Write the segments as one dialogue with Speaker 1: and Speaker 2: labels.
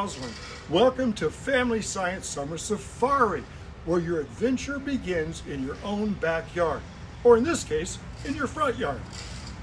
Speaker 1: Crosslin. Welcome to Family Science Summer Safari, where your adventure begins in your own backyard, or in this case, in your front yard.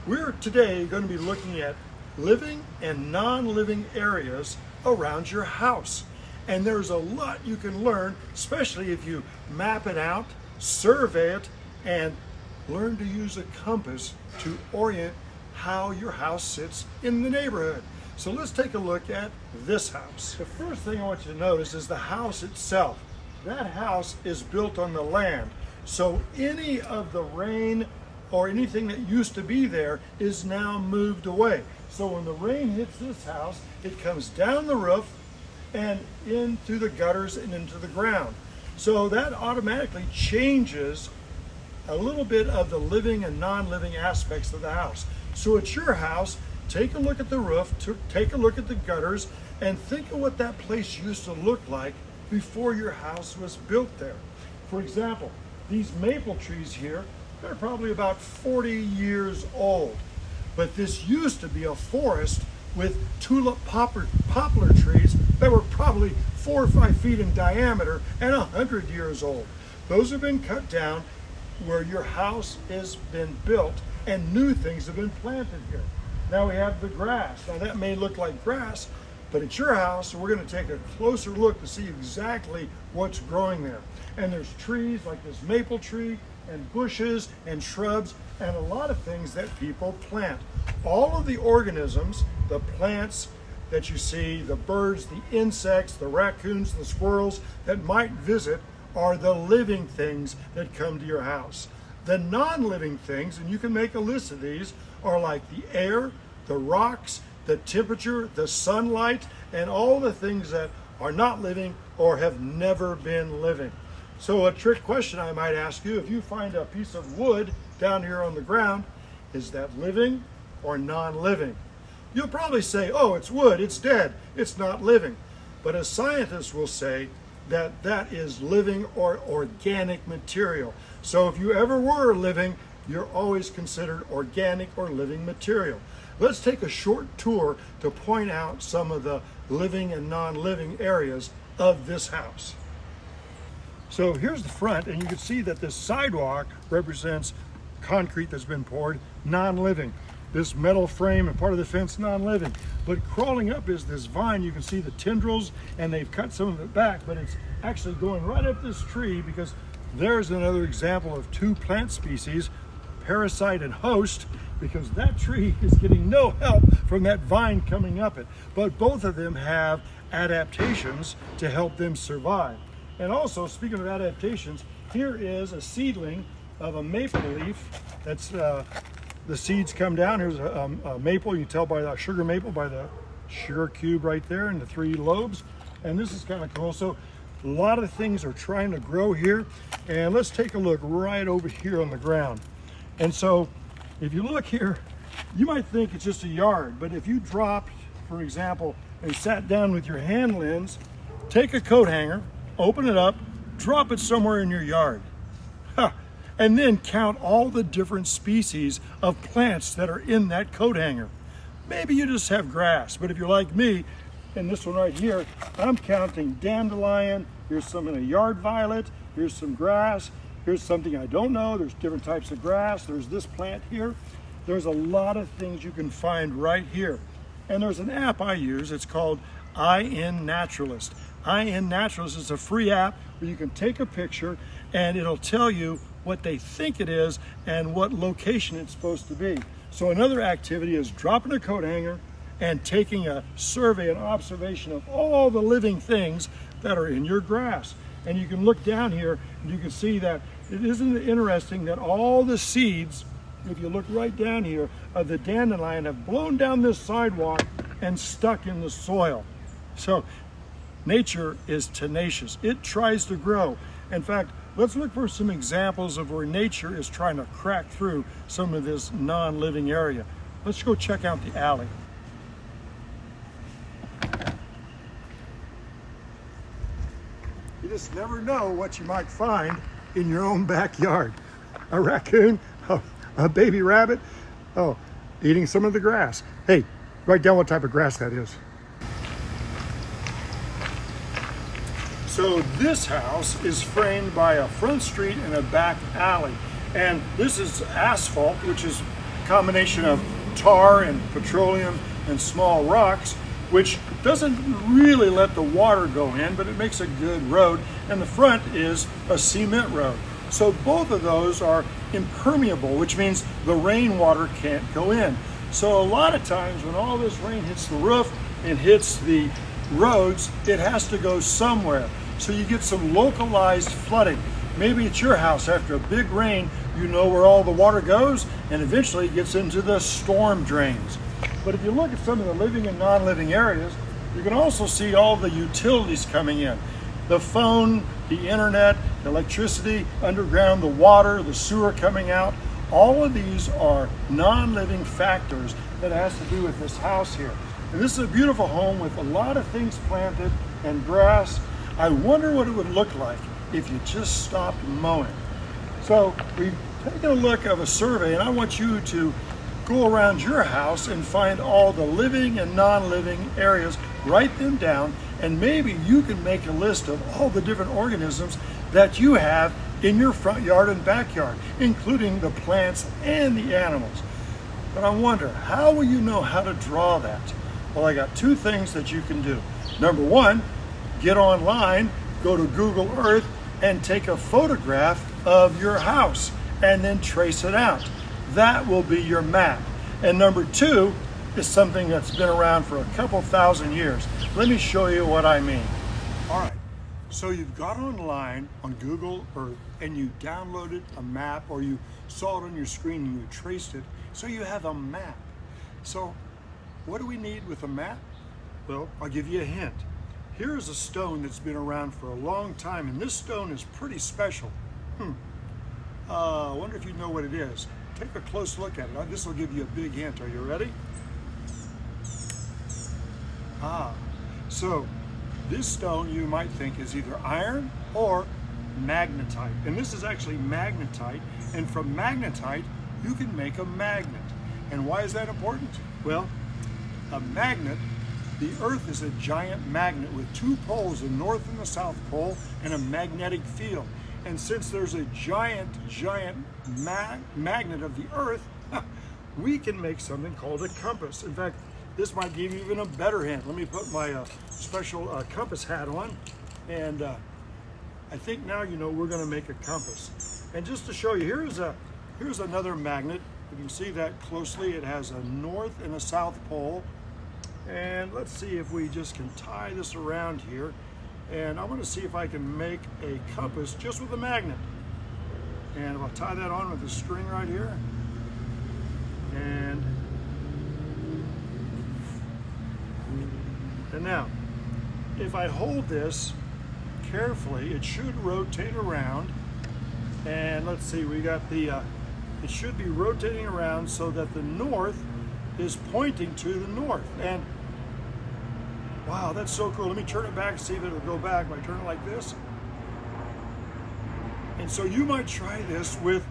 Speaker 1: We're today going to be looking at living and non-living areas around your house. And there's a lot you can learn, especially if you map it out, survey it, and learn to use a compass to orient how your house sits in the neighborhood. So let's take a look at this house. The first thing I want you to notice is the house itself. That house is built on the land. So any of the rain or anything that used to be there is now moved away. So when the rain hits this house, it comes down the roof and in through the gutters and into the ground. So that automatically changes a little bit of the living and non-living aspects of the house. So it's your house. Take a look at the roof, take a look at the gutters, and think of what that place used to look like before your house was built there. For example, these maple trees here, they're probably about 40 years old. But this used to be a forest with tulip poplar trees that were probably 4 or 5 feet in diameter and 100 years old. Those have been cut down where your house has been built and new things have been planted here. Now we have the grass. Now that may look like grass, but it's your house, so we're going to take a closer look to see exactly what's growing there. And there's trees like this maple tree and bushes and shrubs and a lot of things that people plant. All of the organisms, the plants that you see, the birds, the insects, the raccoons, the squirrels that might visit are the living things that come to your house. The non-living things, and you can make a list of these, are like the air, the rocks, the temperature, the sunlight, and all the things that are not living or have never been living. So a trick question I might ask you, if you find a piece of wood down here on the ground, is that living or non-living? You'll probably say, oh, it's wood, it's dead, it's not living. But a scientist will say that that is living or organic material. So if you ever were living, you're always considered organic or living material. Let's take a short tour to point out some of the living and non-living areas of this house. So here's the front, and you can see that this sidewalk represents concrete that's been poured, non-living. This metal frame and part of the fence, non-living. But crawling up is this vine. You can see the tendrils, and they've cut some of it back, but it's actually going right up this tree because there's another example of two plant species, parasite and host, because that tree is getting no help from that vine coming up it. But both of them have adaptations to help them survive. And also, speaking of adaptations, here is a seedling of a maple leaf. That's the seeds come down. Here's a maple. You can tell by the sugar maple by the sugar cube right there and the 3 lobes. And this is kind of cool. So a lot of things are trying to grow here. And let's take a look right over here on the ground. And so if you look here, you might think it's just a yard, but if you dropped, for example, and sat down with your hand lens, take a coat hanger, open it up, drop it somewhere in your yard, and then count all the different species of plants that are in that coat hanger. Maybe you just have grass, but if you're like me, and this one right here, I'm counting dandelion, here's some in a yard violet, here's some grass, here's something I don't know, there's different types of grass, there's this plant here. There's a lot of things you can find right here. And there's an app I use, it's called iNaturalist. iNaturalist is a free app where you can take a picture and it'll tell you what they think it is and what location it's supposed to be. So another activity is dropping a coat hanger and taking a survey, an observation of all the living things that are in your grass. And you can look down here and you can see that it isn't interesting that all the seeds, if you look right down here, of the dandelion have blown down this sidewalk and stuck in the soil. So nature is tenacious. It tries to grow. In fact, let's look for some examples of where nature is trying to crack through some of this non-living area. Let's go check out the alley. You just never know what you might find in your own backyard. A raccoon, a baby rabbit, eating some of the grass. Hey, write down what type of grass that is. So this house is framed by a front street and a back alley. And this is asphalt, which is a combination of tar and petroleum and small rocks, which doesn't really let the water go in, but it makes a good road. And the front is a cement road. So both of those are impermeable, which means the rainwater can't go in. So a lot of times when all this rain hits the roof and hits the roads, it has to go somewhere. So you get some localized flooding. Maybe at your house after a big rain, you know where all the water goes and eventually it gets into the storm drains. But if you look at some of the living and non-living areas, you can also see all the utilities coming in. The phone, the internet, electricity, underground, the water, the sewer coming out. All of these are non-living factors that has to do with this house here. And this is a beautiful home with a lot of things planted and grass. I wonder what it would look like if you just stopped mowing. So we've taken a look of a survey, and I want you to go around your house and find all the living and non-living areas, write them down, and maybe you can make a list of all the different organisms that you have in your front yard and backyard, including the plants and the animals. But I wonder, how will you know how to draw that? Well, I got two things that you can do. Number one, get online, go to Google Earth, and take a photograph of your house, and then trace it out. That will be your map. And number two is something that's been around for a couple thousand years. Let me show you what I mean. All right, so you've got online on Google Earth and you downloaded a map, or you saw it on your screen and you traced it, so you have a map. So what do we need with a map? Well, I'll give you a hint. Here is a stone that's been around for a long time, and this stone is pretty special. I wonder if you know what it is. Take a close look at it. This will give you a big hint. Are you ready? So this stone you might think is either iron or magnetite. And this is actually magnetite. And from magnetite, you can make a magnet. And why is that important? Well, a magnet, the Earth is a giant magnet with two poles, the North and the South Pole, and a magnetic field. And since there's a giant magnet of the Earth, we can make something called a compass. In fact, this might give you even a better hint. Let me put my special compass hat on. And I think now you know we're going to make a compass. And just to show you, here's another magnet. You can see that closely. It has a North and a South Pole. And let's see if we just can tie this around here. And I'm going to see if I can make a compass just with a magnet. And I'll tie that on with a string right here. And now, if I hold this carefully, it should rotate around. And let's see, we got the, it should be rotating around so that the north is pointing to the north. And wow, that's so cool. Let me turn it back and see if it'll go back. If I turn it like this. And so you might try this with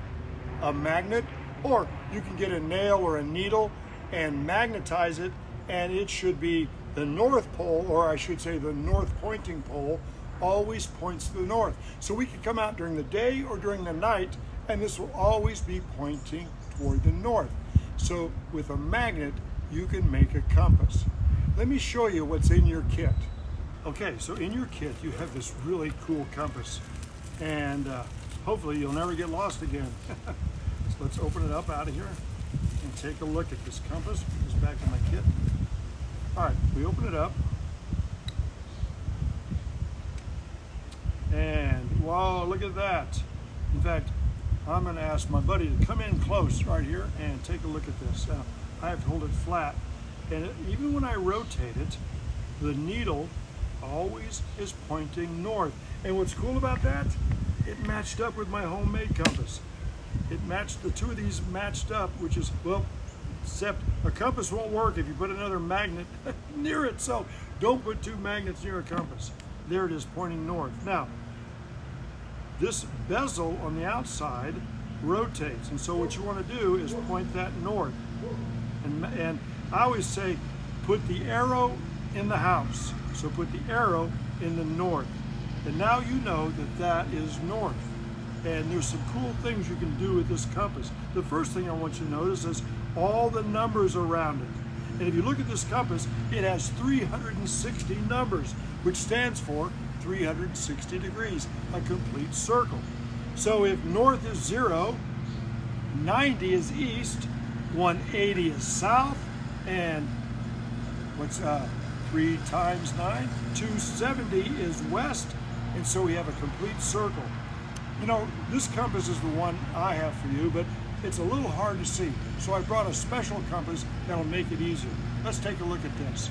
Speaker 1: a magnet, or you can get a nail or a needle and magnetize it, and it should be the North Pole, or I should say the north pointing pole, always points to the north. So we can come out during the day or during the night, and this will always be pointing toward the north. So with a magnet, you can make a compass. Let me show you what's in your kit. Okay, so in your kit, you have this really cool compass, and hopefully you'll never get lost again. So let's open it up out of here and take a look at this compass. Put this back in my kit. All right, we open it up. And wow, look at that. In fact, I'm gonna ask my buddy to come in close right here and take a look at this. I have to hold it flat. And even when I rotate it, the needle always is pointing north. And what's cool about that, it matched up with my homemade compass. It matched, the two of these matched up, which is, well, except a compass won't work if you put another magnet near it. So don't put two magnets near a compass. There it is pointing north. Now, this bezel on the outside rotates. And so what you want to do is point that north. And I always say, put the arrow in the house. So put the arrow in the north. And now you know that that is north. And there's some cool things you can do with this compass. The first thing I want you to notice is all the numbers around it. And if you look at this compass, it has 360 numbers, which stands for 360 degrees, a complete circle. So if north is 0, 90 is east, 180 is south, and what's 3 times 9? 270 is west, and so we have a complete circle. You know, this compass is the one I have for you, but it's a little hard to see. So I brought a special compass that'll make it easier. Let's take a look at this.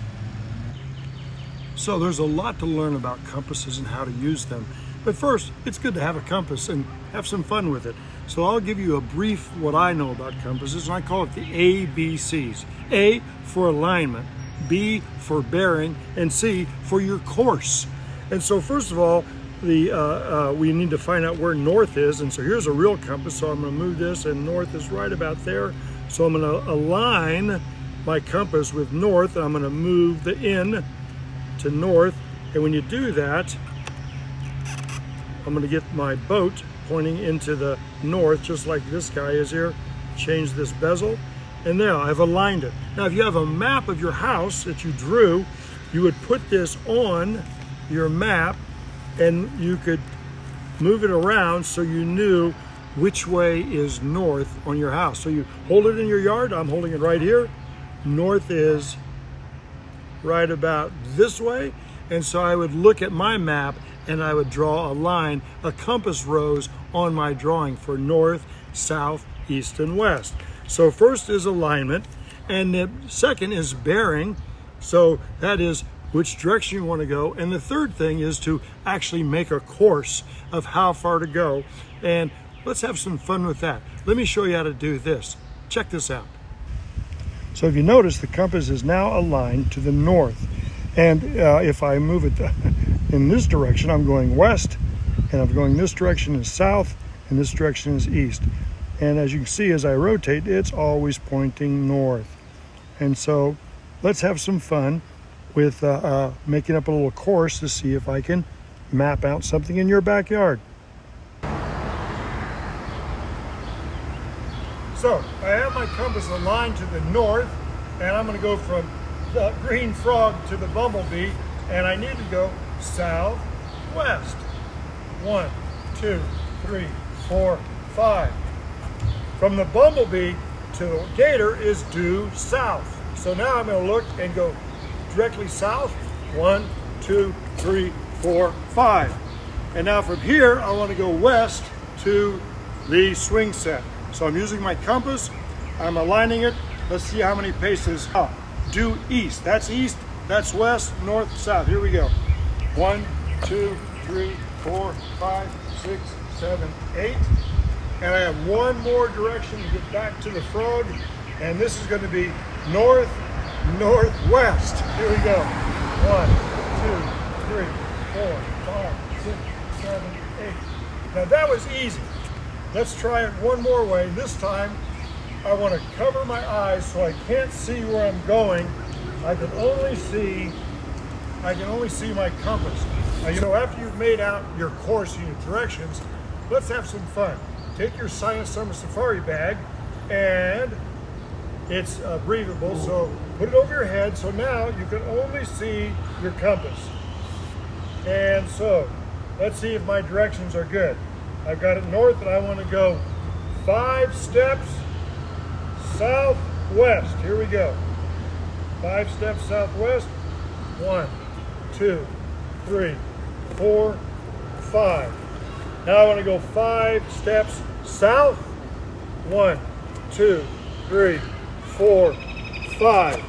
Speaker 1: So there's a lot to learn about compasses and how to use them. But first, it's good to have a compass and have some fun with it. So I'll give you a brief what I know about compasses, and I call it the ABCs. A for alignment, B for bearing, and C for your course. And so first of all, we need to find out where north is. And so here's a real compass. So I'm going to move this, and north is right about there. So I'm going to align my compass with north. I'm going to move the N to north. And when you do that, I'm going to get my boat pointing into the north, just like this guy is here. Change this bezel, and now I've aligned it. Now, if you have a map of your house that you drew, you would put this on your map, and you could move it around so you knew which way is north on your house. So you hold it in your yard. I'm holding it right here. North is right about this way. And so I would look at my map and I would draw a line, a compass rose on my drawing for north, south, east, and west. So first is alignment, and the second is bearing. So that is which direction you want to go. And the third thing is to actually make a course of how far to go. And let's have some fun with that. Let me show you how to do this. Check this out. So if you notice, the compass is now aligned to the north. And if I move it in this direction, I'm going west, and I'm going this direction is south, and this direction is east. And as you can see, as I rotate, it's always pointing north. And so let's have some fun with making up a little course to see if I can map out something in your backyard. So I have my compass aligned to the north, and I'm going to go from the green frog to the bumblebee, and I need to go southwest. 1, 2, 3, 4, 5. From the bumblebee to the gator is due south. So now I'm going to look and go directly south. 1, 2, 3, 4, 5. And now from here, I want to go west to the swing set. So I'm using my compass. I'm aligning it. Let's see how many paces. Due east. That's east. That's west, north, south. Here we go. 1, 2, 3, 4, 5, 6, 7, 8. And I have one more direction to get back to the frog. And this is going to be north, northwest. Here we go. 1, 2, 3, 4, 5, 6, 7, 8. Now that was easy. Let's try it one more way. This time, I want to cover my eyes so I can't see where I'm going. I can only see my compass. Now, you know, after you've made out your course and your directions, let's have some fun. Take your Science Summer Safari bag, and it's breathable, so put it over your head so now you can only see your compass. And so, let's see if my directions are good. I've got it north, and I want to go 5 steps southwest. Here we go. 5 steps southwest. 1, 2, 3, 4, 5. Now I want to go 5 steps south. 1, 2, 3, 4, 5.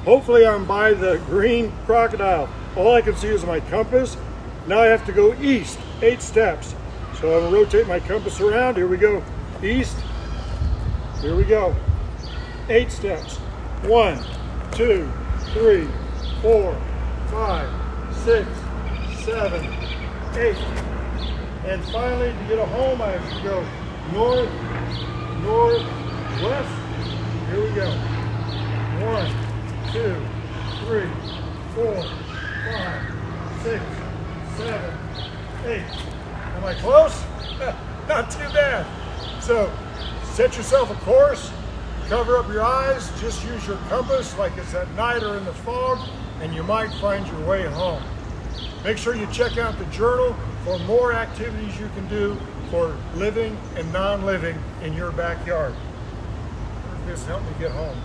Speaker 1: Hopefully I'm by the green crocodile. All I can see is my compass. Now I have to go east, 8 steps. So I'm going to rotate my compass around. Here we go. East. Here we go. 8 steps. 1, 2, 3, 4, 5, 6, 7, 8. And finally, to get a home, I have to go north, northwest. Here we go. 1, 2, 3, 4, 5, 6, 7, 8. Am I close? Not too bad. So set yourself a course, cover up your eyes, just use your compass like it's at night or in the fog, and you might find your way home. Make sure you check out the journal for more activities you can do for living and non-living in your backyard. This helped me get home.